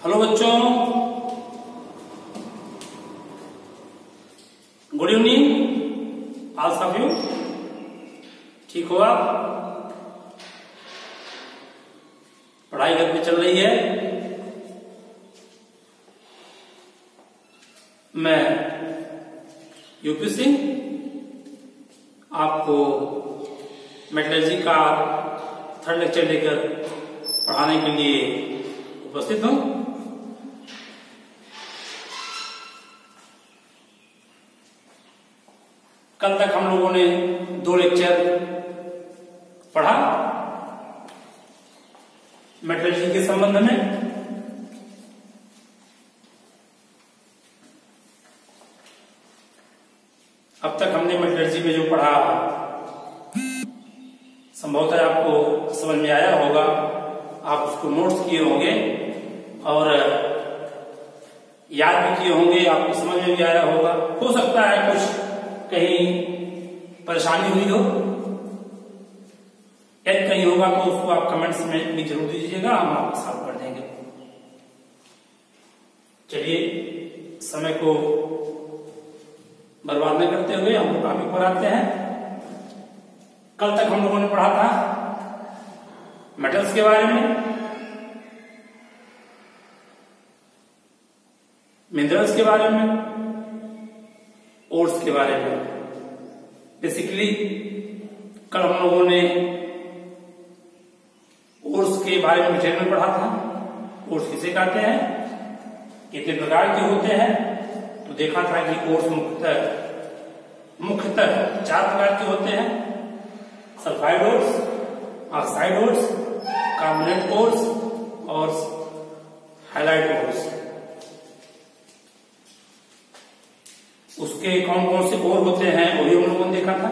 Hello बच्चों, good evening all of you. ठीक हो आप? पढ़ाई घर में चल रही है। मैं यूपी सिंह आपको मेटलर्जी का थर्ड लेक्चर लेकर पढ़ाने के लिए उपस्थित हूं। कल तक हम लोगों ने 2 लेक्चर पढ़ा मेटलर्जी के संबंध में। अब तक हमने मेटलर्जी में जो पढ़ा संभवतः आपको समझ में आया होगा, आप उसको नोट्स किए होंगे और याद भी किए होंगे, आपको समझ में भी आया होगा। हो सकता है कुछ कहीं परेशानी हुई हो, यदि कहीं होगा तो उसको आप कमेंट्स में भी जरूर दीजिएगा, हम आपको सॉल्व कर देंगे। चलिए समय को बर्बाद न करते हुए हम लोग टॉपिक पर आते हैं। कल तक हम लोगों ने पढ़ा था मेटल्स के बारे में, मिनरल्स के बारे में, ओर्स के बारे में। बेसिकली कल हम लोगों ने ओर्स के बारे में डिटेल में पढ़ा था। ओर्स किसे कहते हैं, कितने प्रकार के होते हैं, तो देखा था कि ओर्स मुख्यतः 4 प्रकार के होते हैं: sulphide ores, oxide ores, carbonate ores और हाइलाइट ओर्स। उसके कौन कौन से ओर होते हैं वही हम लोगों ने देखा था।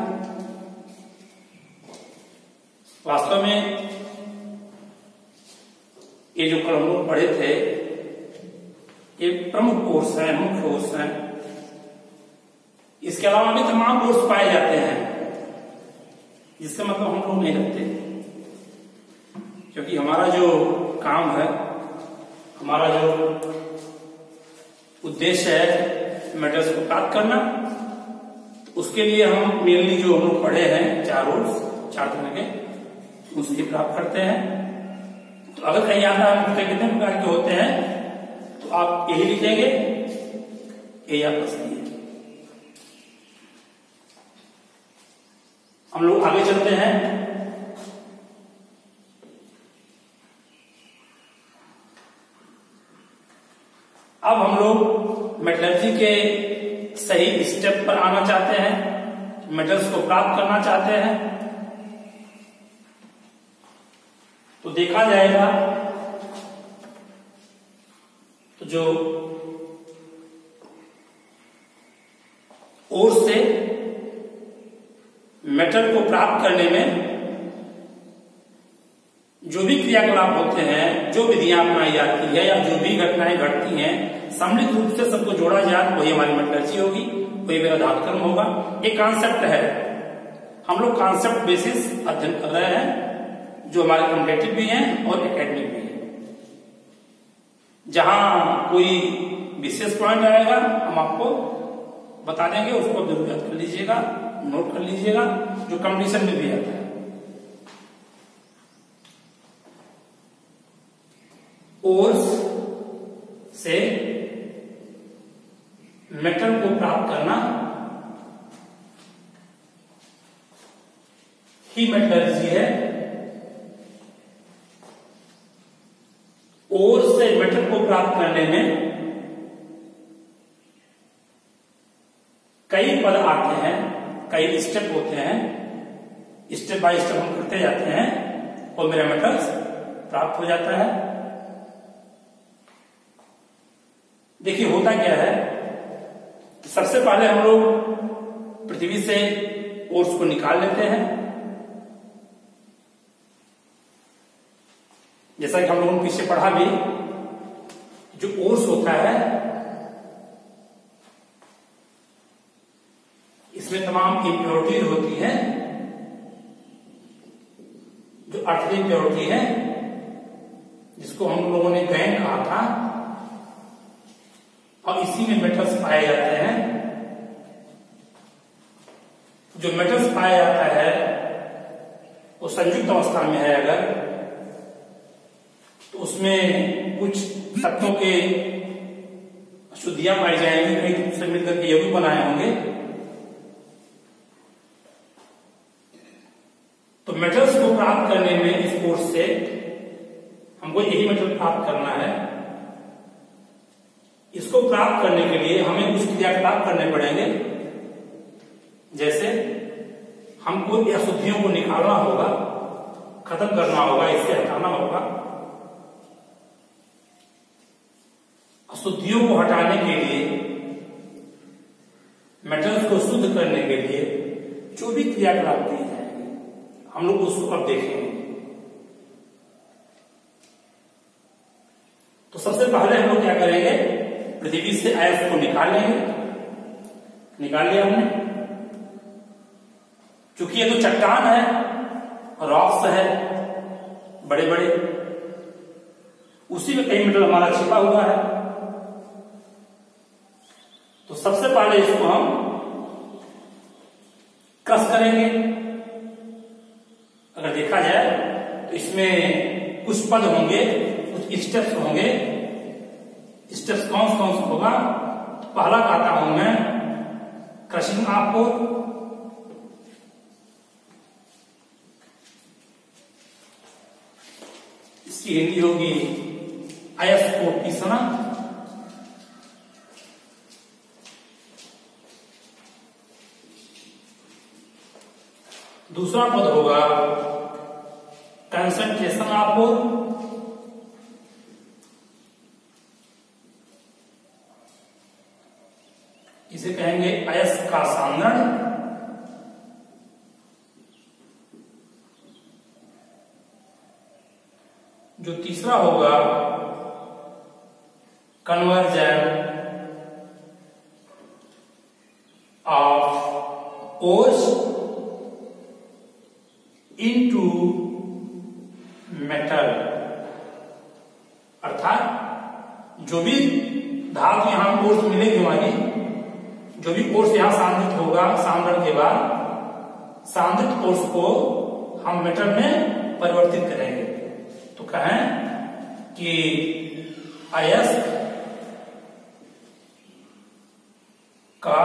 वास्तव में ये जो कल हम लोग पढ़े थे ये प्रमुख ओर्स हैं, मुख्य ओर्स हैं। इसके अलावा भी तमाम ओर्स पाए जाते हैं, जिसका मतलब हम लोग नहीं रखते, क्योंकि हमारा जो काम है, हमारा जो उद्देश्य है मेटल्स को प्राप्त करना, तो उसके लिए हम मेनली जो हम लोग पढ़े हैं 4 ओर्स, 4 तरह के, उसकी प्राप्त करते हैं। तो अगर कहीं आता है कितने प्रकार के होते हैं, तो आप यही लिखेंगे, यही आपका सही है। हम लोग आगे चलते हैं। अब हम लोग मेटलर्जी के सही स्टेप पर आना चाहते हैं, मेटल्स को प्राप्त करना चाहते हैं। तो देखा जाएगा तो जो ओर से मेटल को प्राप्त करने में जो भी क्रियाकलाप होते हैं, जो विधियां अपनाई जाती है या जो भी घटनाएं घटती हैं, सम्मिलित रूप से सबको जोड़ा जाए, वही हमारी मेटलर्जी होगी, वही मेरा धातुकर्म होगा। एक कॉन्सेप्ट है, हम लोग कॉन्सेप्ट बेसिस अध्ययन कर रहे हैं, जो हमारे कॉम्पिटिटिव भी हैं और एकेडमिक भी हैं। जहां कोई विशेष पॉइंट आएगा हम आपको बता देंगे, उसको जरूर याद कर लीजिएगा, नोट कर लीजिएगा, जो कंपटीशन में भी आता है। ओर्स से मेटल को प्राप्त करना ही मेटलर्जी है। ओर से मेटल को प्राप्त करने में कई पद आते हैं, कई स्टेप होते हैं, स्टेप बाय स्टेप हम करते जाते हैं और मेरा मेटल्स प्राप्त हो जाता है। देखिए होता क्या है, सबसे पहले हम लोग पृथ्वी से ओर्स को निकाल लेते हैं। जैसा कि हम लोगों ने पीछे पढ़ा भी, जो ओर्स होता है इसमें तमाम इम्प्योरिटीज होती हैं। जो 8वीं इम्प्योरिटी है, जिसको हम लोगों ने गैन कहा था, और इसी में मेटल्स पाए जाते हैं। जो मेटल्स पाया जाता है वो संयुक्त अवस्था में है अगर, तो उसमें कुछ तत्वों के अशुद्धियां पाई जाएंगी, कई दूसरे मिलकर के यौगिक बनाए होंगे। तो मेटल्स को प्राप्त करने में इस कोर्स से हमको यही मेटल प्राप्त करना है। इसको प्राप्त करने के लिए हमें कुछ क्रियाकलाप करने पड़ेंगे, जैसे हमको अशुद्धियों को निकालना होगा, खत्म करना होगा, इससे हटाना होगा। अशुद्धियों को हटाने के लिए, मेटल्स को शुद्ध करने के लिए जो भी क्रियाकलाप किए जाएंगे हम लोग उसको अब देखेंगे। तो सबसे पहले हम लोग क्या करेंगे, पृथ्वी से आयस को निकाल लेंगे। निकाल लिया हमने, क्योंकि ये तो चट्टान है, रॉक्स है बड़े बड़े, उसी में कई मेटल हमारा छिपा हुआ है। तो सबसे पहले इसको हम क्रश करेंगे। अगर देखा जाए तो इसमें कुछ पद होंगे, कुछ स्टेप्स होंगे। स्टेप्स कौन कौन सा होगा, तो पहला कहता हूं मैं क्रशिंग आपको, इसकी हिंदी होगी अयस्क को पीसना। दूसरा पद होगा कंसंट्रेशन आपको, इसे कहेंगे अयस्क का सांद्रण। जो तीसरा होगा conversion of ores into metal, अर्थात जो भी धातु यहां ओर्स मिलेगी हमारी, जो भी ओर्स यहां सांद्रित होगा, सांद्रण के बाद सांद्रित ओर्स को हम मेटल में परिवर्तित करेंगे। तो कहें कि अयस्क का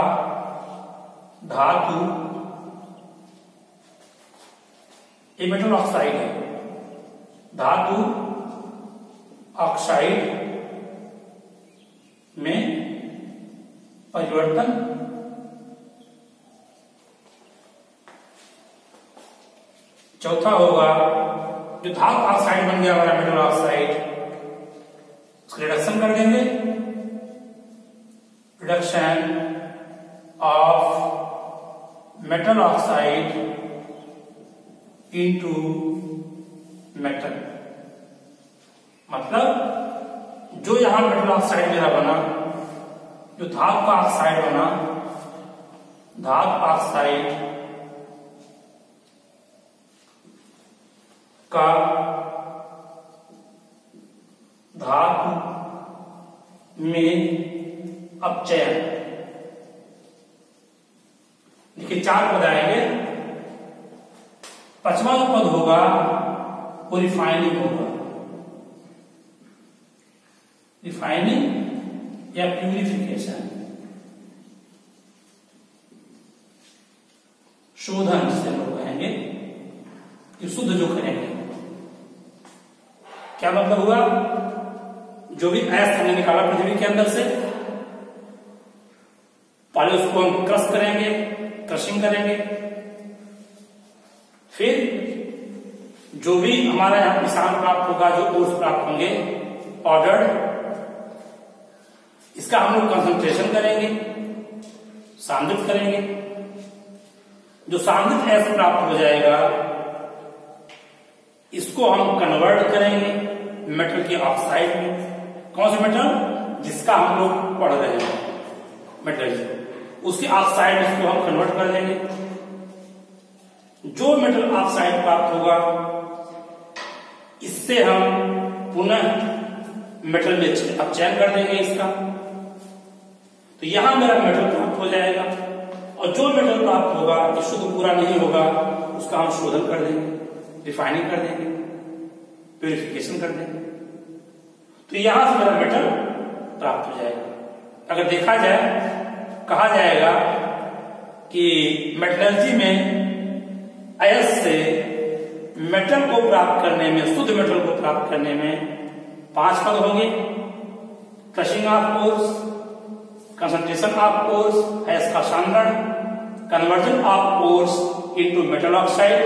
धातु, ये मेटल ऑक्साइड है, धातु ऑक्साइड में परिवर्तन। चौथा होगा जो धातु ऑक्साइड बन गया हमारा मेटल ऑक्साइड, उसका रिडक्शन कर देंगे। Reduction of metal oxide into metal, मतलब जो यहां मेटल ऑक्साइड मेरा बना, जो धातु का ऑक्साइड बना, धातु ऑक्साइड का धातु में अपचयन। देखिए 4 पद आएंगे। 5वां जो पद होगा वो रिफाइनिंग होगा। रिफाइनिंग या प्यूरिफिकेशन, शोधन जिसे लोग कहेंगे, कि शुद्ध जो करेंगे। क्या मतलब हुआ, जो भी अयस्क हमने निकाला पृथ्वी के अंदर से, पहले उसको हम क्रश करेंगे, क्रशिंग करेंगे, फिर जो भी हमारा यहां निशान प्राप्त होगा, जो ओर्स प्राप्त होंगे पाउडर, इसका हम लोग कंसंट्रेशन करेंगे, सांद्रित करेंगे। जो सांद्रित अयस्क प्राप्त हो जाएगा इसको हम कन्वर्ट करेंगे मेटल के ऑक्साइड में। कौन सा मेटल, जिसका हम लोग पढ़ रहे हैं मेटल, उसके ऑक्साइड में इसको हम कन्वर्ट कर देंगे। जो मेटल ऑक्साइड प्राप्त होगा इससे हम पुनः मेटल में अपचयन कर देंगे इसका, तो यहां मेरा मेटल प्राप्त हो जाएगा। और जो मेटल प्राप्त होगा, जो शुद्ध पूरा नहीं होगा, उसका हम शोधन कर देंगे, रिफाइनिंग कर देंगे, प्यूरिफिकेशन कर देंगे। तो यहां से मेरा मेटल प्राप्त हो जाएगा। अगर देखा जाए, कहा जाएगा कि मेटलर्जी में अयस्क से मेटल को प्राप्त करने में, शुद्ध मेटल को प्राप्त करने में 5 पद होंगे। Crushing of ores, concentration of ores, अयस्क का सांद्रण, conversion of ores into metal oxide,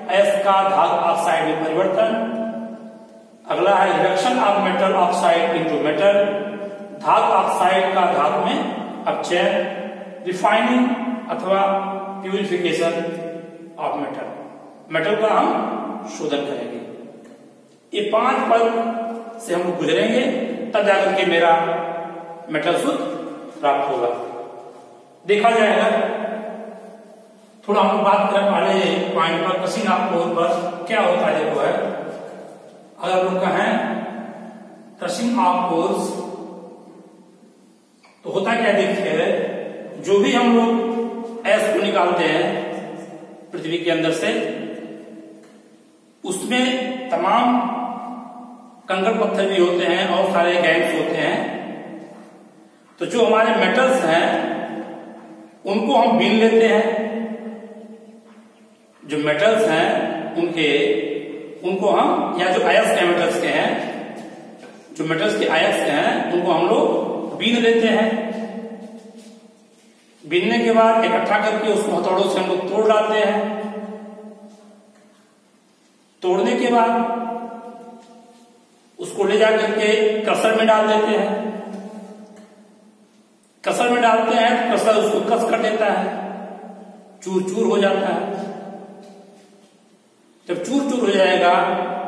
अयस्क का धातु ऑक्साइड में परिवर्तन। अगला है reduction of metal oxide into metal, धातु ऑक्साइड का धातु में अपचय, रिफाइनिंग अथवा प्यूरिफिकेशन ऑफ मेटल, मेटल का हम शोधन करेंगे। ये 5 पद से हम गुजरेंगे, तब जाकर के मेरा मेटल शुद्ध प्राप्त होगा। देखा जाएगा, थोड़ा हम बात करें वाले पॉइंट पर, क्रशिंग ऑफ कोर पर क्या होता है। देखो है, अगर लोग कहें क्रशिंग ऑफ कोर्स तो होता क्या, देखिए जो भी हम लोग अयस्क को निकालते हैं पृथ्वी के अंदर से, उसमें तमाम कंकड़ पत्थर भी होते हैं और सारे गैस होते हैं। तो जो हमारे मेटल्स हैं उनको हम बीन लेते हैं। जो मेटल्स हैं उनको हम, या जो अयस्क के मेटल्स के हैं, जो मेटल्स के अयस्क हैं उनको हम लोग बीन लेते हैं। बीनने के बाद इकट्ठा करके उसको हथौड़ों से हम लोग तोड़ डालते हैं। तोड़ने के बाद उसको ले जाकर के क्रशर में डाल देते हैं। क्रशर में डालते हैं तो क्रशर उसको कस कर देता है, चूर चूर हो जाता है। जब चूर चूर हो जाएगा,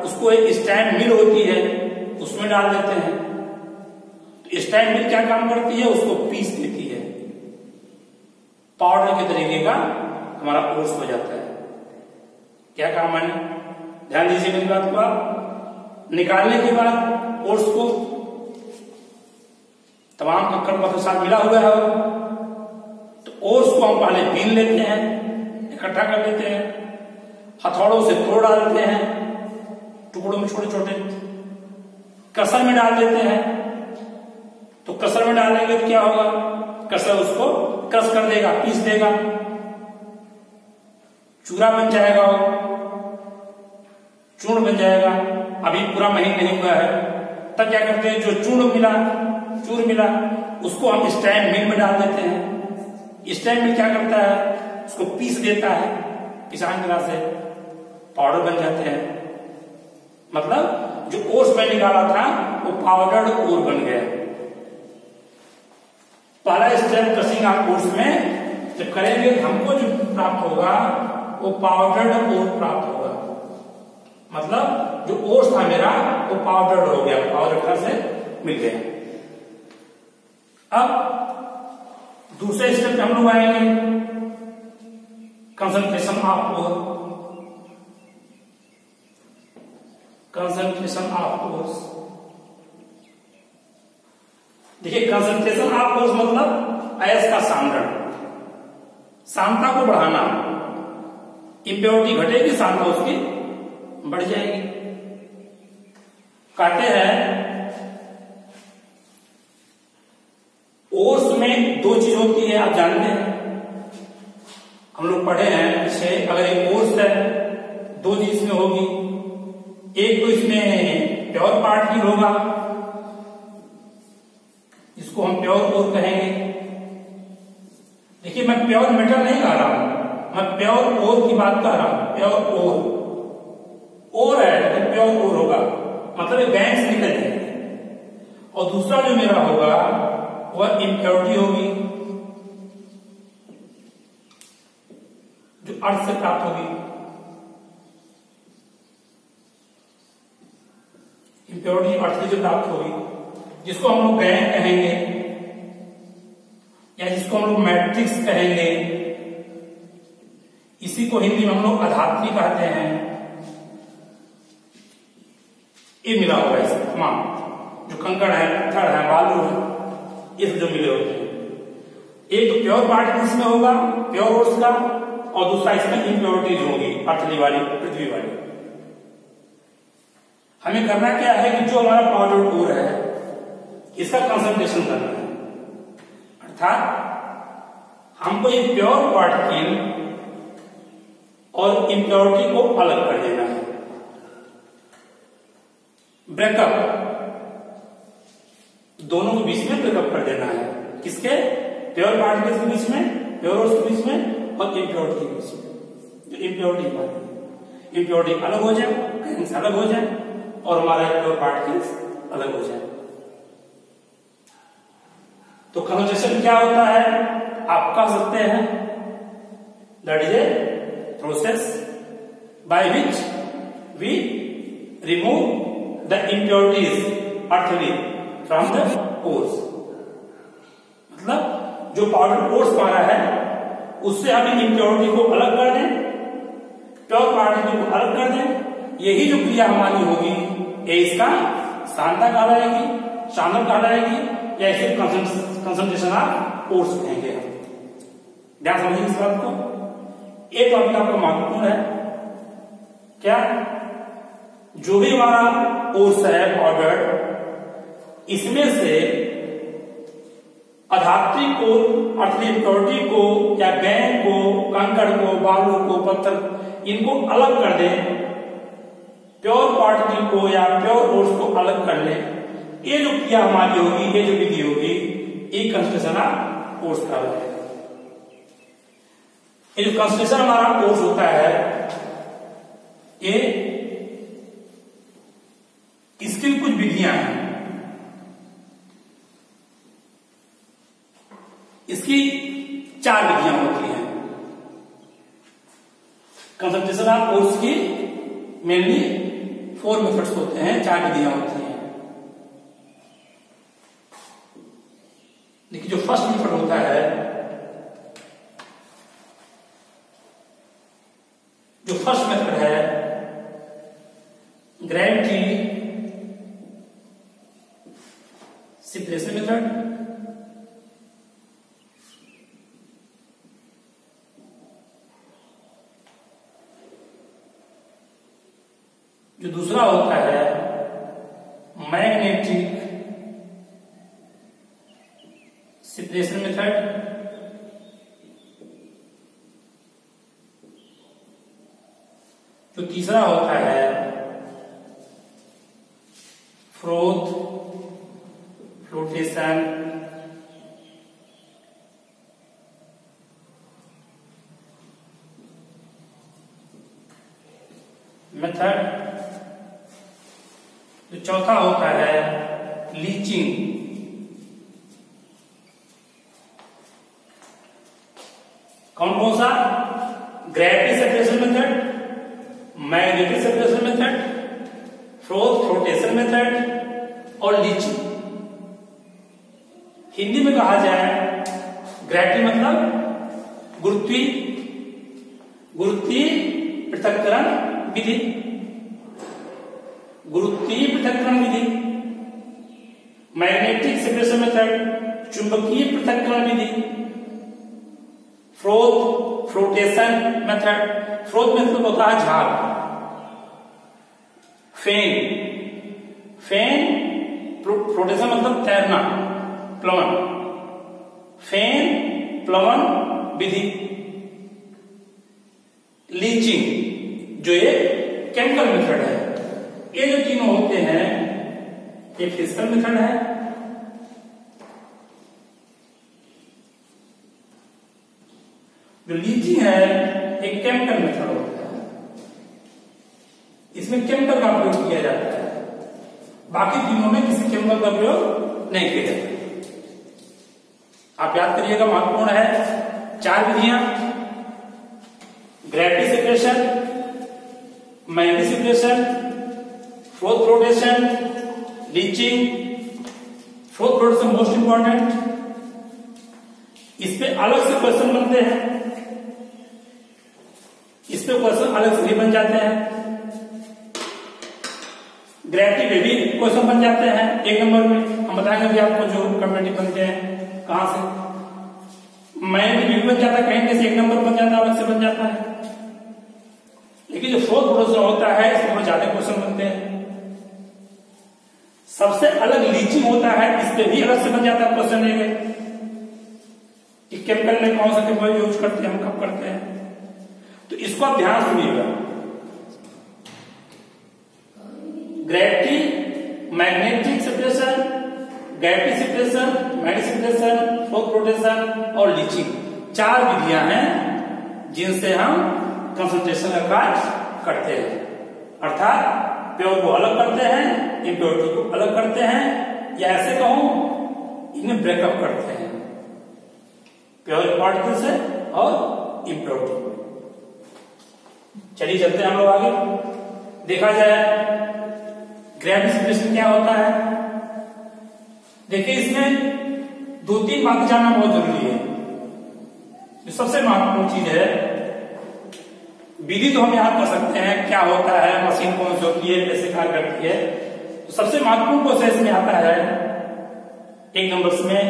उसको एक स्टैंड मिल होती है, उसमें डाल देते हैं। तो स्टैंड मिल क्या काम करती है, उसको पीस देती है, पाउडर के तरीके का हमारा ओट्स हो जाता है। क्या काम है, ध्यान दीजिए मेरी बात को। आप निकालने के बाद ओट्स को तमाम कंकड़ पत्थर साथ मिला हुआ है, तो ओट्स को हम पहले बीन लेते हैं, इकट्ठा कर लेते हैं, हथौड़ों से तोड़ डालते हैं टुकड़ों में, छोटे छोटे, क्रशर में डाल देते हैं। तो क्रशर में डालेंगे तो क्या होगा, क्रशर उसको क्रश कर देगा, पीस देगा, चूरा बन जाएगा, चूर्ण बन जाएगा। अभी पूरा महीन नहीं हुआ है, तब क्या करते हैं, जो चूर मिला उसको हम स्टैंड मिल में डाल देते हैं। स्टैंड मिल क्या करता है, उसको पीस देता है, किसान तरह से पाउडर बन जाते हैं। मतलब जो ओट्स में निकाला था वो पाउडर्ड ओर बन गया। पहला स्टेप क्रशिंग ऑफ ओट्स में जब करेंगे तो हमको जो प्राप्त होगा वो पाउडर्ड ओर प्राप्त होगा। मतलब जो ओट्स था मेरा वो पाउडर्ड हो गया, पाउडर तरह से मिल गया। अब दूसरे स्टेप पे हम लोग आएंगे, concentration of ore. Concentration of ores, देखिए कंसंट्रेशन ऑफ ओर्स मतलब अयस्क का सांद्रण, सांद्रता को बढ़ाना। इंप्योरिटी घटेगी, सांद्रता उसकी बढ़ जाएगी। कहते हैं ओर्स में 2 चीज होती है, आप जानते हैं, हम लोग पढ़े हैं पीछे। अगर एक ओर्स है 2 चीज इसमें होगी, एक तो इसमें प्योर पार्ट ही होगा, इसको हम प्योर ओर कहेंगे। देखिए मैं प्योर मेटल नहीं कह रहा हूं, मैं प्योर ओर की बात कर रहा हूं। प्योर ओर है तो प्योर ओर होगा, मतलब गैस निकल जाएगी। और दूसरा जो मेरा होगा वह इम्प्योरिटी होगी, जो अर्थ से प्राप्त होगी। इम्प्योरिटी अर्थ से जो प्राप्त होगी, जिसको हम लोग गैन कहेंगे या जिसको हम लोग मैट्रिक्स कहेंगे। इसी को हिंदी में हम लोग अधात्री कहते हैं। ये मिला हुआ है, जो कंकड़ है, पत्थर है, बालू है, ये जो मिले होते हैं। एक तो प्योर पार्टिकल्स में होगा, प्योर ओर्स का, और दूसरा इसमें इम्प्योरिटीज होगी, अर्थली वाली, पृथ्वी वाली। हमें करना क्या है कि जो हमारा पाउडर ओर है इसका कंसंट्रेशन करना है, अर्थात हमको ये प्योर पार्टिकल और इम्प्योरिटी को अलग कर देना है। ब्रेकअप, दोनों के बीच में ब्रेकअप कर देना है। किसके? प्योर पार्टिकल्स के बीच में, प्योर ओर्स के बीच में, और इम्प्योरिटी के बीच में। जो इम्प्योरिटी पार्टिकल, इम्प्योरिटी अलग हो जाए, आयंस अलग हो जाए, और हमारा प्योर पार्टिकल्स अलग हो जाए। तो कंसंट्रेशन क्या होता है? आप कह सकते हैं that is a process by which we remove the impurities earthly from the ores. मतलब जो पाउडर ओर्स हमारा है उससे हम इम्प्योरिटी को अलग कर दें, प्योर पार्टिकल को अलग कर दें। यही जो क्रिया हमारी होगी ये इसका सांद्रता कहलाएगी, शानल कहलाएगी, या इसे कंसंट्रेशन ऑफ ओर्स कहेंगे हम। ध्यान समझिए इस बात को। एक टॉपिक आपका महत्वपूर्ण है क्या? जो भी हमारा ओर्स है पाउडर, इसमें से अधात्री को, अर्थली इम्प्योरिटी को, या गैंग को, कंकड़ को, बालू को, पत्थर, इनको अलग कर दें, प्योर पार्टिकल को या प्योर ओर्स को अलग कर ले। ये जो क्रिया हमारी होगी, ये जो विधि होगी, ये कंसंट्रेशन ऑफ ओर्स का है। ये जो कंसंट्रेशन हमारा ओर्स होता है, ये इसकी कुछ विधियां हैं। इसकी 4 विधियां होती हैं। कंसंट्रेशन ऑफ ओर्स की मेनली 4 मेथड्स होते हैं, 4 विधियां होती हैं। देखिए, जो फर्स्ट मेथड होता है, जो फर्स्ट मेथड है ग्रेविटी सेपरेशन मेथड। जो दूसरा होता है मैग्नेटिक सेपरेशन मेथड। जो तीसरा होता है फ्रोथ फ्लोटेशन मेथड। जो चौथा होता है लीचिंग। कौन कौन सा? Gravity separation method, magnetic separation method, froth flotation method और लीचिंग। हिंदी में कहा जाए, ग्रेविटी मतलब गुरुत्वीय पृथक्करण विधि, गुरुत्वीय पृथक्करण विधि। मैग्नेटिक सेपरेशन मेथड चुंबकीय पृथक्करण विधि। Froth flotation method, froth method होता है झाग। फेन फ्लोटेशन मतलब तैरना, प्लवन। फेन प्लवन विधि। लीचिंग जो ये केमिकल मेथड है। ये जो तीनों होते हैं ये फिजिकल मेथड है। जो लीचिंग है एक केमिकल मेथड होता है, इसमें केमिकल का प्रयोग किया जाता है। बाकी तीनों में किसी केमिकल का प्रयोग नहीं किया जाता। आप याद करिएगा, महत्वपूर्ण है 4 विधियां: gravity separation, magnetic separation, froth flotation, leaching. Froth flotation most important, इस पे अलग से क्वेश्चन बनते हैं, इस पे क्वेश्चन अलग से भी बन जाते हैं। ग्रेविटी पे भी क्वेश्चन बन जाते हैं 1 नंबर में। हम बताएंगे भी आपको जो कम्पिटिटिव बनते हैं कहां से। मैग्नेटिक भी बन जाता है, कहीं से एक नंबर बन जाता है, अलग से बन जाता है। लेकिन जो फोर्थ प्रोडक्शन होता है इसमें थोड़ा ज्यादा क्वेश्चन बनते हैं। सबसे अलग लीचिंग होता है, इस पे भी अलग से बन जाता है क्वेश्चन लेंगे कि केमिकल में कौन सा केमिकल यूज करते हैं, हम कब करते हैं। तो इसको आप ध्यान सुनिएगा। Gravity, magnetic separation, gravity separation, magnetic separation, froth flotation और लीचिंग, 4 विधियां हैं जिनसे हम कंसंट्रेशन का कार्य करते हैं। अर्थात प्योर को अलग करते हैं, इम्प्योरिटी को अलग करते हैं, या ऐसे कहूं इन्हें ब्रेकअप करते हैं, प्योर पार्टिकल से और इम्प्योरिटी। चलिए चलते हैं हम लोग आगे। देखा जाए ग्रेविटी सेपरेशन क्या होता है। देखिए इसमें 2-3 बातें जानना बहुत जरूरी है। जो सबसे महत्वपूर्ण चीज है, विधि तो हम याद कर सकते हैं क्या होता है, मशीन कौन सी होती है, कैसे कार्य करती है। तो सबसे महत्वपूर्ण प्रोसेस में आता है 1 नंबर में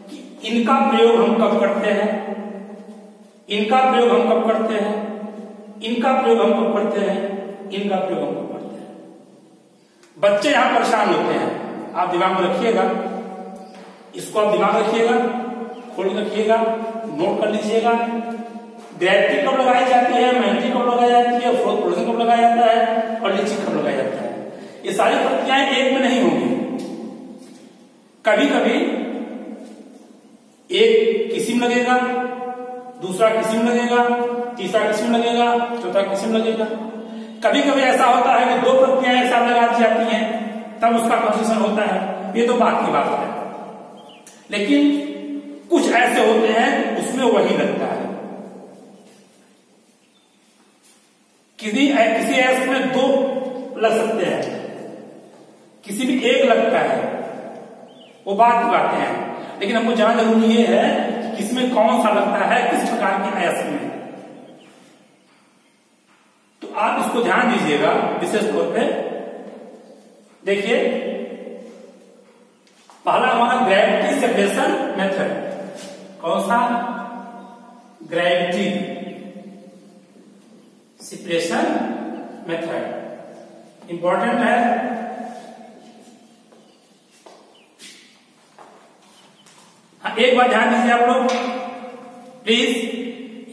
कि इनका प्रयोग हम कब करते हैं, इनका प्रयोग हम कब करते हैं, इनका प्रयोग हम कब करते हैं, इनका प्रयोग हम कब करते हैं। बच्चे यहां परेशान होते हैं, आप दिमाग में रखिएगा, इसको आप दिमाग रखिएगा, खोल रखिएगा, नोट कर लीजिएगा। ग्रेविटी कब लगाई जाती है, मैग्नेटिक कब लगाई जाती है, फोर्थ प्रोटेशन कब लगाया जाता है और लीचिंग कब लगाया जाता है। ये सारी प्रक्रियाएं एक में नहीं होंगी। कभी कभी एक किस्म लगेगा, दूसरा किस्म लगेगा, तीसरा किस्म लगेगा, चौथा किस्म लगेगा। कभी कभी ऐसा होता है कि 2 प्रक्रियाएं एक साथ लगा दी जाती हैं, तब उसका कंस्ट्रक्शन होता है। ये तो बात की बात है। लेकिन कुछ ऐसे होते हैं उसमें वही लगता है। किसी ऐसे में 2 लग सकते हैं, किसी भी एक लगता है, वो बात की बातें हैं। लेकिन हमको जानना जरूरी ये है कि किसमें कौन सा लगता है, किस प्रकार के अयस्क में। तो आप इसको ध्यान दीजिएगा विशेष तौर पे। देखिए पहला हमारा ग्रेविटी सेपरेशन मेथड। कौन सा? ग्रेविटी सेपरेशन मेथड इंपॉर्टेंट है। हाँ, एक बात ध्यान दीजिए आप लोग प्लीज।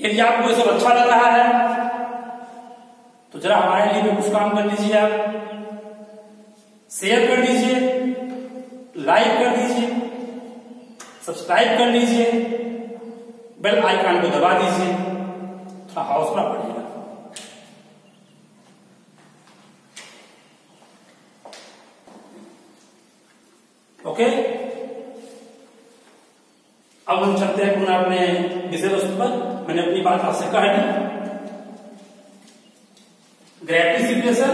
यदि आपको ये सब अच्छा लग रहा है तो जरा हमारे लिए भी कुछ काम कर दीजिए। आप शेयर कर दीजिए, लाइक कर दीजिए, सब्सक्राइब कर लीजिए, बेल आइकन को दबा दीजिए, थोड़ा हौसला बढ़ेगा। ओके, अब हम चलते हैं पुनः अपने विषय वस्तु पर। मैंने अपनी बात आपसे कह दी। ग्रेविटी सेपरेशन,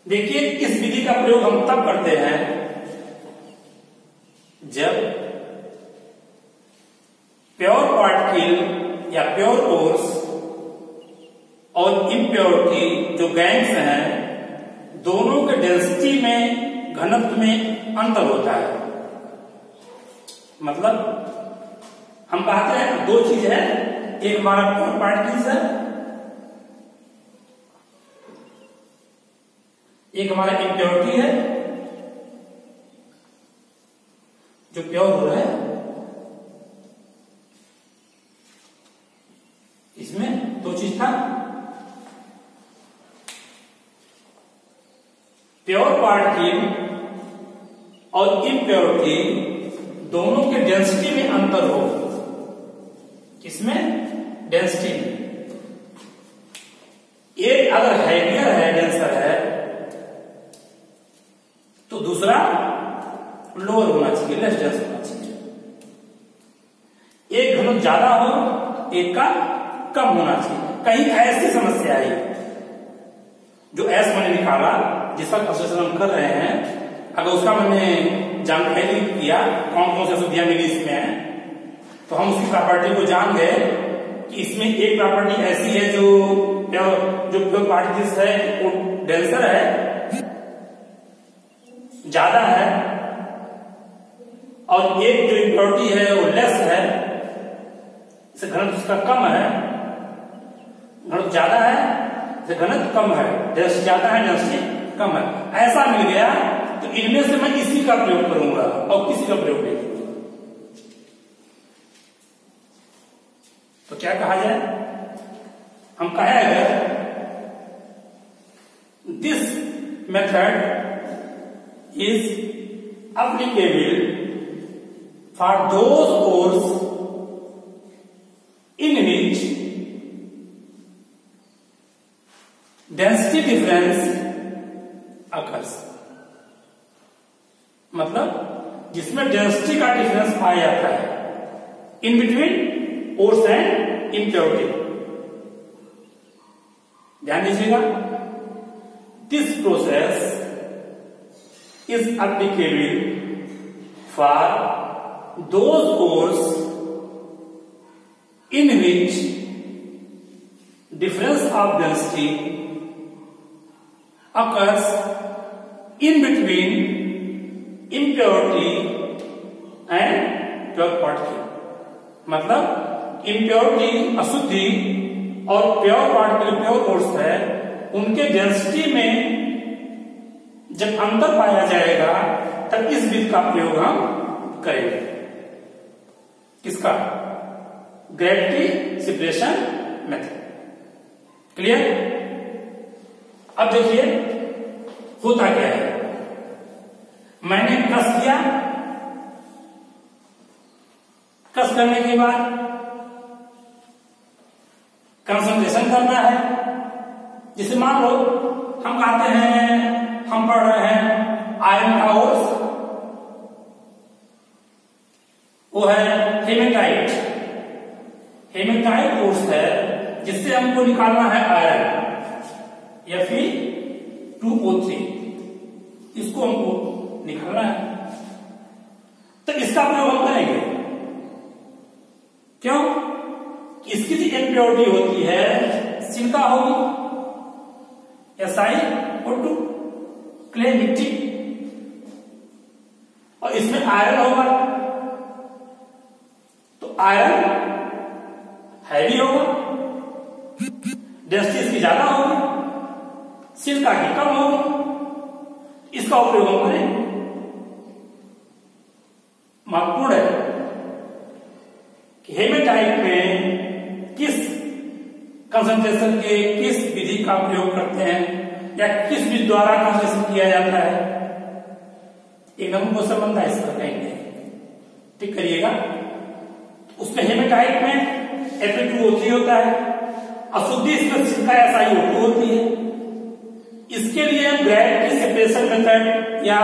देखिए इस विधि का प्रयोग हम तब करते हैं जब प्योर पार्टिकल या प्योर कोर्स और इम्प्योरिटी जो गैंग्स हैं, दोनों के डेंसिटी में, घनत्व में अंतर होता है। मतलब हम कहते हैं 2 चीज है, एक हमारा प्योर पार्टिकल्स है, एक हमारा इम्प्योरिटी है जो प्योर हो रहा है। इसमें 2 चीज था, प्योर पार्टिकल और इम्प्योरिटी दोनों के डेंसिटी में अंतर हो। किसमें? डेंसिटी में। एक अगर हैवियर है, डेंसर है, तो दूसरा लोअर होना चाहिए, लेस डेंस होना चाहिए। एक घनत्व ज्यादा हो, एक का कम होना चाहिए। कहीं ऐसी समस्या आई जो एस मैंने निकाला, जिसका कंस्ट्रक्शन हम कर रहे हैं, अगर उसका मैंने जानकारी किया कौन कौन सी अशुद्धियां मिली इसमें, तो हम उसकी प्रॉपर्टी को जान गए कि इसमें एक प्रॉपर्टी ऐसी है जो प्योर पार्टिकल्स है वो डेंसर है, ज्यादा है, और एक जो इम्प्योरिटी है वो लेस है, इसे घनत्व उसका कम है, घनत्व ज्यादा है, इसे घनत्व कम है, डेंसिटी ज्यादा है, डेंसिटी कम है, ऐसा मिल गया तो इनमें से मैं इसी का प्रयोग करूंगा और किसी का प्रयोग नहीं करूंगा। तो क्या कहा जाए, हम कहें अगर this method is applicable for those ores in which density difference occurs, मतलब जिसमें डेंसिटी का डिफरेंस पाया जाता है in between ores and impurity. ध्यान दीजिएगा, this process is applicable for those ores in which difference of density occurs in between impurity and pure particle। मतलब impurity अशुद्धि और प्योर पार्टिकल प्योर ओर्स है, उनके डेंसिटी में जब अंतर पाया जाएगा तब इस विधि का प्रयोग हम करेंगे। किसका? Gravity separation method. क्लियर? अब देखिए होता क्या है, मैंने कस किया, कस करने के बाद कंसंट्रेशन करना है। जिसे मान लो हम कहते हैं, हम पढ़ रहे हैं आयरन का ओर्स, वो है हेमेटाइट। हेमेटाइट ओर्स है जिससे हमको निकालना है आयरन Fe2O3, इसको हमको निकालना है। तो इसका प्रयोग हम करेंगे। क्यों? इसकी जो इम्प्योरिटी होती है सिलिका होगी, SiO2 क्ले मिट्टी, और इसमें आयरन होगा तो आयरन हैवी होगा, डेंसिटी इसकी ज्यादा होगी, सिलिका की कम होगी। इसका उपयोग हम करें। महत्वपूर्ण है कि हेमेटाइट में किस कंसंट्रेशन के किस विधि का प्रयोग करते हैं या किस विधि द्वारा कंसंट्रेशन किया जाता है। एक नंबर क्वेश्चन बनता है, इसका कहेंगे, ठीक करिएगा। उसमें हेमेटाइट में Fe2O3 होता है, अशुद्धि इसमें सिलिका SiO2 होती है। इसके लिए हम ग्रेविटी सेपरेशन मेथड या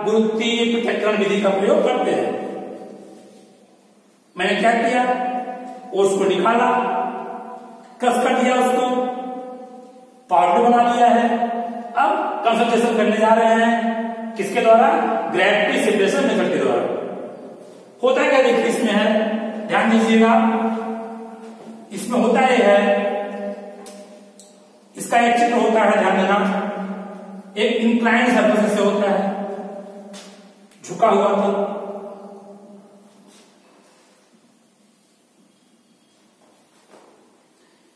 गुरुत्वीय पृथक्करण विधि का प्रयोग करते हैं। मैंने क्या किया, ओर्स को निकाला, कस कर दिया, उसको पाउडर बना लिया है। अब कंसंट्रेशन करने जा रहे हैं, किसके द्वारा? ग्रेविटी सेपरेशन मेथड के द्वारा। होता क्या देखिए इसमें है, ध्यान दीजिएगा, इसमें होता यह है, इसका एक चित्र होता है, ध्यान देना, एक इंक्लाइंड सरफेस से होता है, झुका हुआ था।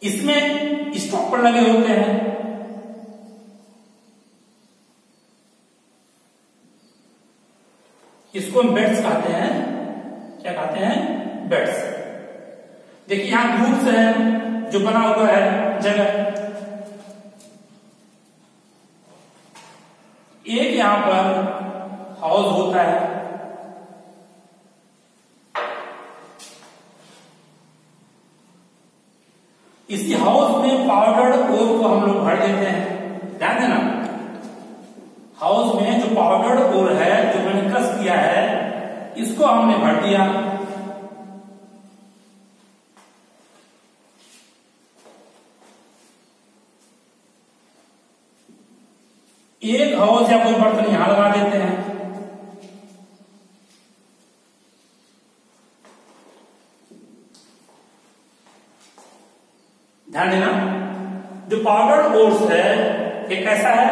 इसमें स्टॉपर लगे होते हैं, इसको हम बेड्स कहते हैं। क्या कहते हैं? बेड्स। देखिए यहां ग्रुप्स है जो बना हुआ है जगह, एक यहां पर हाउस होता है, इसी हाउस में पाउडर्ड ओर को हम लोग भर देते हैं। ध्यान देना, हाउस में जो पाउडर्ड ओर है जो मैंने कस किया है, इसको हमने भर दिया। एक हाउस या कोई बर्तन यहां लगा देते हैं, ध्यान देना। जो पाउडर्ड ओर्स है ये कैसा है,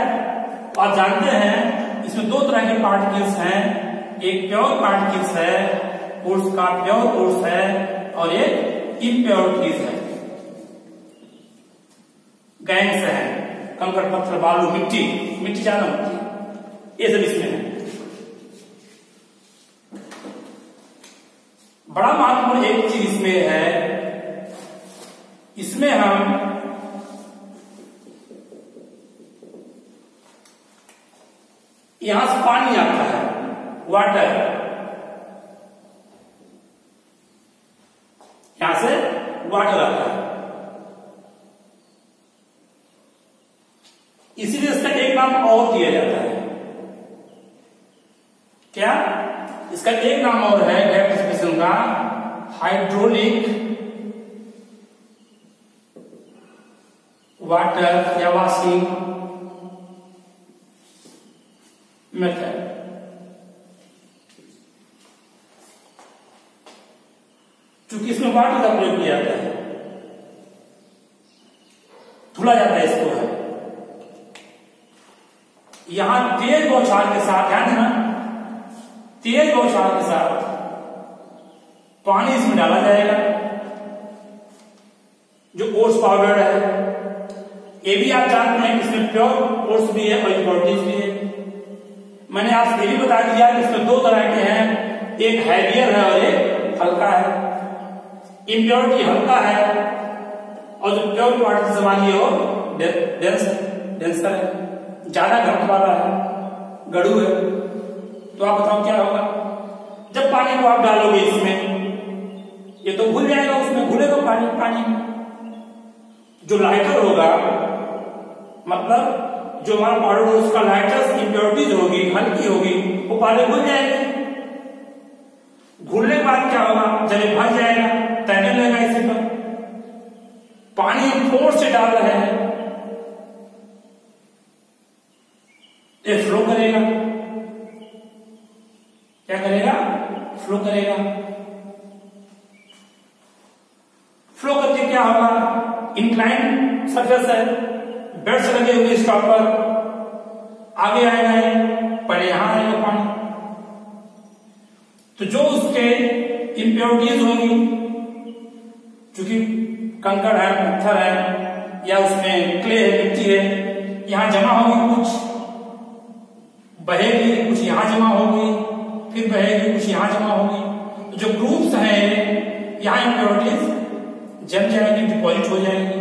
आप जानते हैं इसमें दो तरह के पार्टिकल्स हैं, एक प्योर पार्टिकल्स है, कोर्स का प्योर कोर्स है, और एक इम्प्योरिटीज है, गैंग्स है, कंकड़ पत्थर बालू मिट्टी, मिट्टी ज्यादा होती है, ये सब इसमें है। बड़ा महत्वपूर्ण एक चीज इसमें है, इसमें हम यहां से पानी आता है, वाटर, यहां से वाटर आता है, इसीलिए इसका एक नाम और दिया जाता है। क्या? इसका एक नाम और है गैस का, हाइड्रोलिक वाटर या वॉशिंग मेथड। चूंकि इसमें वाटर का प्रयोग किया जाता है, धुला जाता है इसको है। यहां तेज बौछार के साथ, ध्यान देना, तेज बौछार के साथ पानी इसमें डाला जाएगा, जो ओट्स पाउडर है। ये भी आप जानते हैं कि इसमें प्योर ओट्स भी है और इम्प्योरिटीज भी है। मैंने आपसे ये भी बता दिया कि इसमें दो तरह के हैं, एक हैवियर है और एक हल्का है। इम्प्योरिटी हल्का है और जो प्योर पार्टिकल्स हमारी है वो डेंसर है, ज्यादा घनत्व वाला है, गड़ू है। तो आप बताओ क्या होगा जब पानी को आप डालोगे इसमें, ये तो घुल जाएगा, उसमें घुलेगा पानी में। जो लाइटर होगा, मतलब जो हमारा पाउडर है उसका लाइटर इम्प्योरिटीज होगी, हल्की होगी, वो पानी घुल जाएगी। घुलने के बाद क्या होगा, जब ये भर जाएगा, तैरने लगेगा इसी पर। पानी फोर्स से डाल रहे हैं, ये फ्लो करेगा। क्या करेगा? फ्लो करेगा। फ्लो करके क्या होगा, इंक्लाइन सरफेस है, बेड्स लगे हुए स्टॉप पर, आगे आएगा, पहले यहां आएगा पानी। तो जो उसके इम्प्योरिटीज होंगी, चूंकि कंकड़ है, पत्थर है, या उसमें क्ले है, मिट्टी है, यहां जमा होगी, कुछ बहेगी, कुछ यहां जमा होगी, फिर बहेगी, कुछ यहां जमा होगी। तो जो ग्रुप्स हैं, यहां इम्प्योरिटीज जम जाएंगी, डिपॉजिट हो जाएंगी।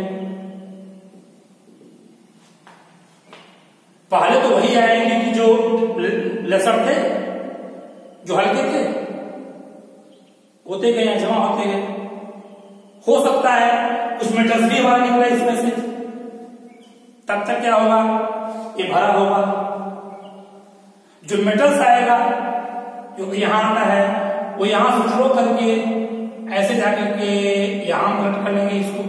पहले तो वही आएंगे कि जो लेसर थे, जो हल्के थे, होते गए या जमा होते गए। हो सकता है कुछ मेटल्स भी हमारा निकला इसमें से, तब तक क्या होगा, ये भरा होगा। जो मेटल्स आएगा, जो यहां आता है, वो यहां से फ्लो करके ऐसे जाकर के यहां कनेक्ट कर लेंगे इसको,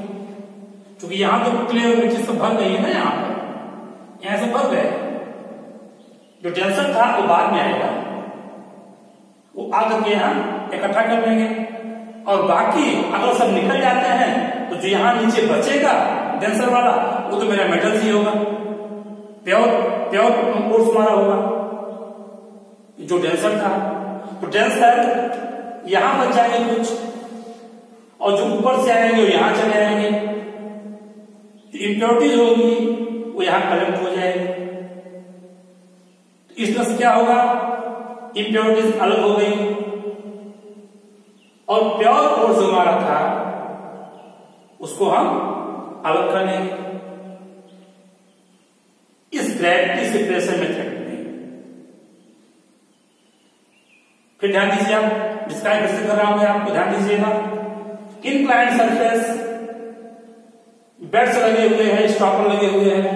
क्योंकि यहां तो क्ले और मिट्टी से भर गई है ना, यहां पर यहां से भर गए। जो टेंशन था वो बाद में आएगा, वो आकर के यहां इकट्ठा कर लेंगे। और बाकी अगर सब निकल जाते हैं तो जो यहां नीचे बचेगा डेंसर वाला, वो तो मेरा मेटल ही होगा, प्योर कोर्स मारा होगा जो डेंसर था। तो डेंसर यहां बच जाएंगे कुछ, और जो ऊपर से आएंगे वो यहां चले आएंगे। जो इम्प्योरिटीज होगी वो यहां कलेक्ट हो जाएगी। तो इस तरह से क्या होगा, इम्प्योरिटीज अलग हो गई और प्योर कोर्स जो हमारा था उसको हम अलग कर लेंगे इस ग्रेविटी सेपरेशन मेथड में। फिर ध्यान दीजिए, आप डिस्क्राइब कैसे कर रहा हूं मैं, आपको ध्यान दीजिएगा। इनक्लाइंड सरफेस, बेड्स लगे हुए हैं, स्टॉपर लगे हुए हैं,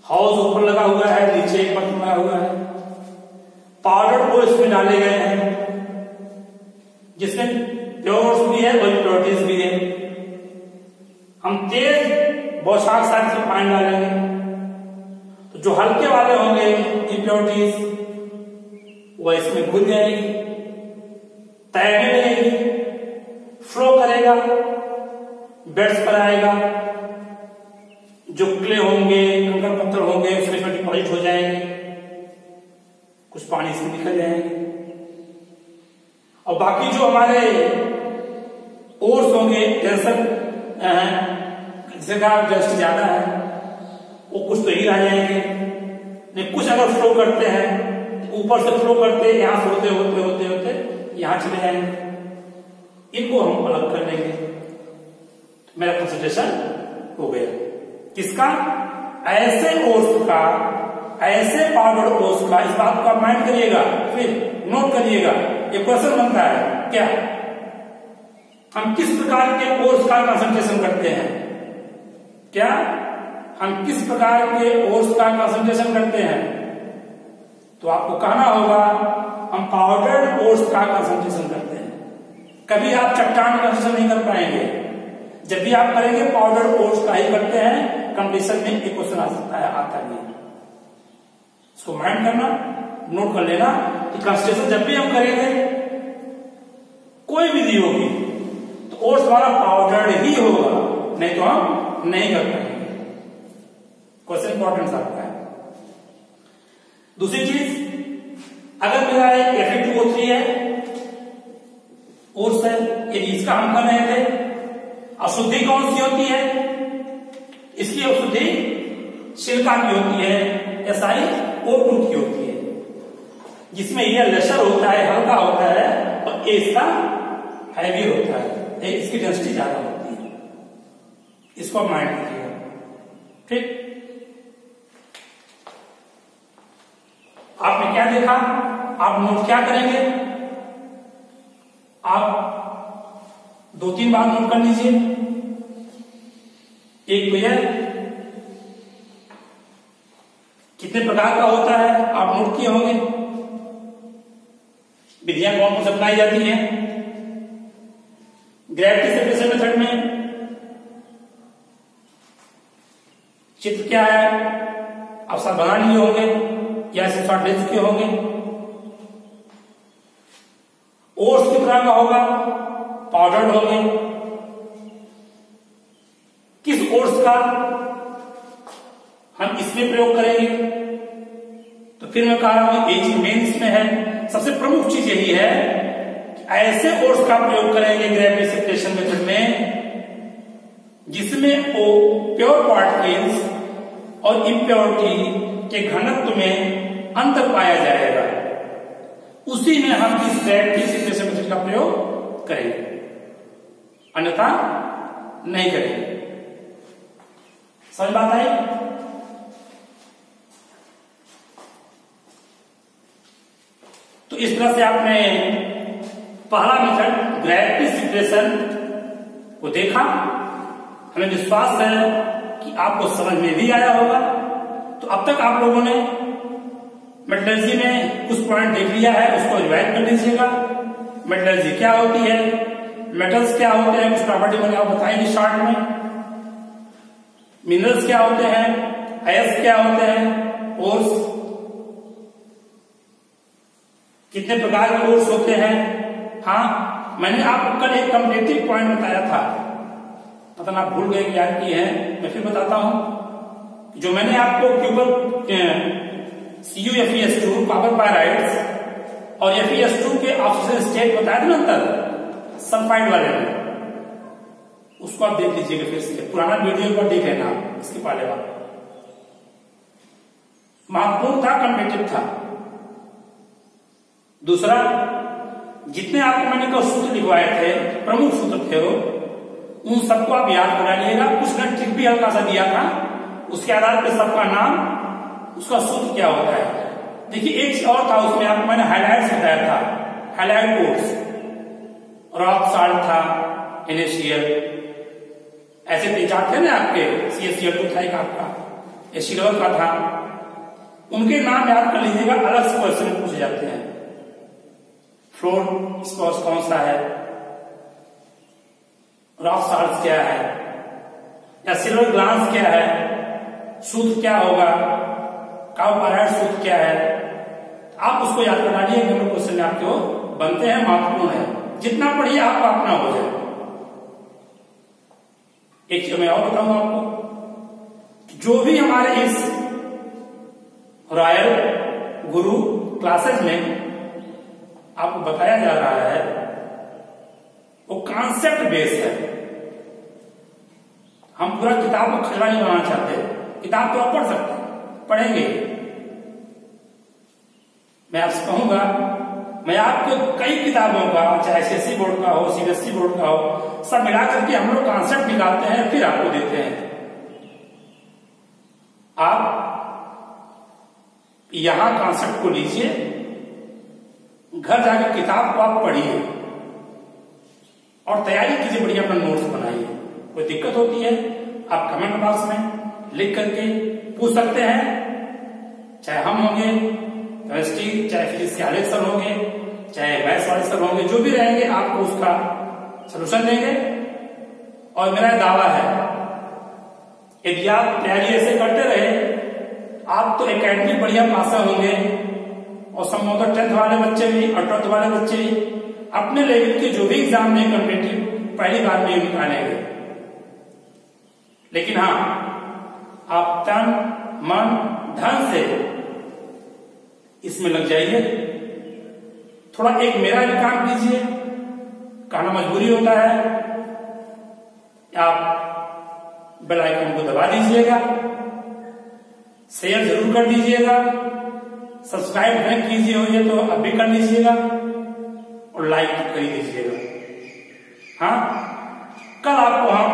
हाउस ऊपर लगा हुआ है, नीचे एक बटन लगा हुआ है, पाउडर को इसमें डाले गए हैं जिसमें प्योर्स भी है और इम्प्योरिटीज भी है। हम तेज बौछार साथ से पानी डालेंगे तो जो हल्के वाले होंगे इम्प्योरिटीज, वह इसमें घुल जाएगी, तैरने लगेगी, फ्लो करेगा, बेड्स पर आएगा। जो क्ले होंगे, कंकड़ पत्थर होंगे, उसमें डिपॉजिट हो जाएंगे, कुछ पानी से निकल जाएंगे। और बाकी जो हमारे ओर्स होंगे, टेंशन जगह जस्ट ज्यादा है, वो कुछ तो ही रह जाएंगे। नहीं, कुछ अगर फ्लो करते हैं, ऊपर से फ्लो करते यहां से होते होते होते होते यहां चले जाएंगे। इनको हम अलग कर लेंगे, मेरा कंसंट्रेशन हो गया। किसका? ऐसे ओर्स का, ऐसे पाउडर ओर्स का। इस बात को आप माइंड करिएगा, फिर नोट करिएगा। ये क्वेश्चन बनता है क्या, हम किस प्रकार के ओर्स का कंसंट्रेशन करते हैं? क्या हम किस प्रकार के ओर्स का कंसंट्रेशन करते हैं? तो आपको कहना होगा हम पाउडर्ड ओर्स का कंसंट्रेशन करते हैं। कभी आप चट्टान का कंसंट्रेशन नहीं कर पाएंगे। जब भी आप करेंगे पाउडर्ड ओर्स का ही करते हैं। कंपटीशन में एक क्वेश्चन आ सकता है, आता नहीं। इसको माइंड करना, नोट कर लेना कि कंसंट्रेशन जब भी हम करेंगे, कोई विधि होगी तो ओर्स हमारा पाउडर्ड ही होगा, नहीं तो हम नहीं कर पाएंगे। क्वेश्चन इंपॉर्टेंट आपका है। दूसरी चीज, अगर मेरा एक Fe2O3 है, ओर्स है, यदि इसका हम कर रहे थे, अशुद्धि कौन सी होती है? इसकी अशुद्धि सिलिका की होती है, SiO2 की होती है, जिसमें यह लेसर होता है, हल्का होता है, और इसका हैवी होता है, इसकी डेंसिटी ज्यादा होती है। इसको आप माइंड रखिएगा, ठीक। आपने क्या देखा? आप नोट क्या करेंगे? आप 2-3 बात नोट कर लीजिए। एक तो यह कितने प्रकार का होता है, आप नोट किए होंगे। विधियां कौन कौन से अपनाई जाती हैं? ग्रेविटी सेपरेशन मेथड में चित्र क्या है आप सब बना लिए होंगे या शॉर्ट ले चुके होंगे। ओर्स किस तरह का होगा? पाउडर्ड होंगे। किस ओर्स का हम इसमें प्रयोग करेंगे? तो फिर मैं कह रहा हूं एक चीज मेन इसमें है, सबसे प्रमुख चीज यही है कि ऐसे ओर्स का प्रयोग करेंगे ग्रेविटी सेपरेशन मेथड में जिसमें वो प्योर पार्टिकल्स और इम्प्योरिटी के घनत्व में अंतर पाया जाएगा। उसी में हम इस ग्रेविटी सेपरेशन मेथड का प्रयोग करेंगे, अन्यथा नहीं करेंगे। समझ बात आई? तो इस तरह से आपने पहला मेथड ग्रेविटी सेपरेशन को देखा। हमें विश्वास है कि आपको समझ में भी आया होगा। तो अब तक आप लोगों ने मेटलर्जी में कुछ पॉइंट देख लिया है, उसको रिवाइज कर लीजिएगा। मेटलर्जी क्या होती है, मेटल्स क्या होते हैं, कुछ प्रॉपर्टी मैंने आपको बताएंगे शॉर्ट में। मिनरल्स क्या होते हैं, अयस्क क्या होते हैं, ओर्स कितने प्रकार के ओर्स होते हैं। हाँ, मैंने आपको कल एक कम्पलीटिव पॉइंट बताया था, पता ना आप भूल गए कि याद किए हैं, मैं फिर बताता हूं। जो मैंने आपको CuFeS2 कॉपर पायराइड्स और FeS2 के ऑक्सीजन स्टेट बताया था ना अंतर सल्फाइड वाले में, उसको आप देख लीजिएगा फिर से, पुराना वीडियो पर देख लेना इसके पहले बात। महत्वपूर्ण था, कम्पलीटिव था। दूसरा, जितने आपको मैंने को सूत्र लिखवाए थे, प्रमुख सूत्र थे वो, उन सबको आप याद करा लिएगा। कुछ मैं ट्रिक भी हल्का सा दिया था, उसके आधार पर सबका नाम, उसका सूत्र क्या होता है। देखिए एक चीज और था उसमें, आपको मैंने हाईलाइट्स बताया था, हाईलाइट कोड्स, रॉक साल्ट था, NaCl, ऐसे 3-4 थे ना आपके, CaCl2 था एक आपका, ये सिल्वर का था। उनके नाम याद कर लीजिएगा, अलग से क्वेश्चन पूछे जाते हैं। फ्लोर स्पॉट कौन सा है, रॉक साल्ट क्या है, या सिल्वर ग्लास क्या है, सूत्र क्या होगा, कार्बोहाइड्रेट सूत्र क्या है, आप उसको याद करा लीजिए। क्वेश्चन आपके वो बनते हैं, महत्वपूर्ण है। जितना पढ़िए आपका अपना हो जाए। एक चीज मैं और बताऊंगा आपको, जो भी हमारे इस रॉयल गुरु क्लासेस में आपको बताया जा रहा है वो कॉन्सेप्ट बेस है। हम पूरा किताब को खिलवाड़ी बनाना चाहते हैं। किताब तो आप पढ़ सकते हैं, पढ़ेंगे। मैं आपसे कहूंगा, मैं आपको कई किताबों का, चाहे एसएससी बोर्ड का हो, सीबीएसई बोर्ड का हो, सब मिला करके हम लोग कॉन्सेप्ट निकालते हैं, फिर आपको देते हैं। आप यहां कॉन्सेप्ट को लीजिए, घर जाकर किताब को आप पढ़िए और तैयारी कीजिए, बढ़िया अपना नोट्स बनाइए। कोई दिक्कत होती है आप कमेंट बॉक्स में लिख करके पूछ सकते हैं। चाहे हम होंगे केमिस्ट्री, चाहे फिजिक्स के आलेख सर होंगे, चाहे मैथ्स वाले सर होंगे, जो भी रहेंगे आपको उसका सलूशन देंगे। और मेरा दावा है यदि आप तैयारी ऐसे करते रहे, आप तो एकेडमिक बढ़िया पास होंगे और संभवतः 10th वाले बच्चे भी और 12th वाले बच्चे भी अपने लेवल के जो भी एग्जाम में कॉम्पिटिटिव पहली बार में निकालेंगे। लेकिन हाँ, आप तन मन धन से इसमें लग जाइए। थोड़ा एक मेरा भी काम कीजिए, कहना मजबूरी होता है। आप बेल आइकन को दबा दीजिएगा, शेयर जरूर कर दीजिएगा, सब्सक्राइब नहीं कीजिए हुए तो अब भी कर लीजिएगा और लाइक कर दीजिएगा। हाँ, कल आपको हम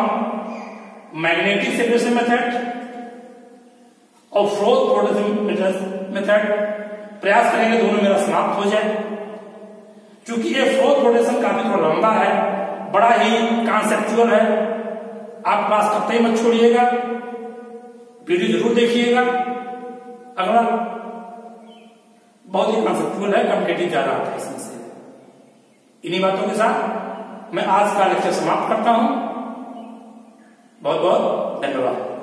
मैग्नेटिक सेपरेशन मेथड और फ्रोथ प्रोटेशन मेथड प्रयास करेंगे दोनों मेरा समाप्त हो जाए। क्योंकि ये फ्रोथ प्रोटेशन काफी थोड़ा लंबा है, बड़ा ही कॉन्सेप्चुअल है। आप क्लास कतई मत छोड़िएगा, वीडियो जरूर देखिएगा। अगला बहुत ही कॉन्सेप्चुअल है, कॉम्पिटिटिव ज्यादा आता है इसमें से। इन्हीं बातों के साथ मैं आज का लेक्चर समाप्त करता हूं। बहुत बहुत धन्यवाद।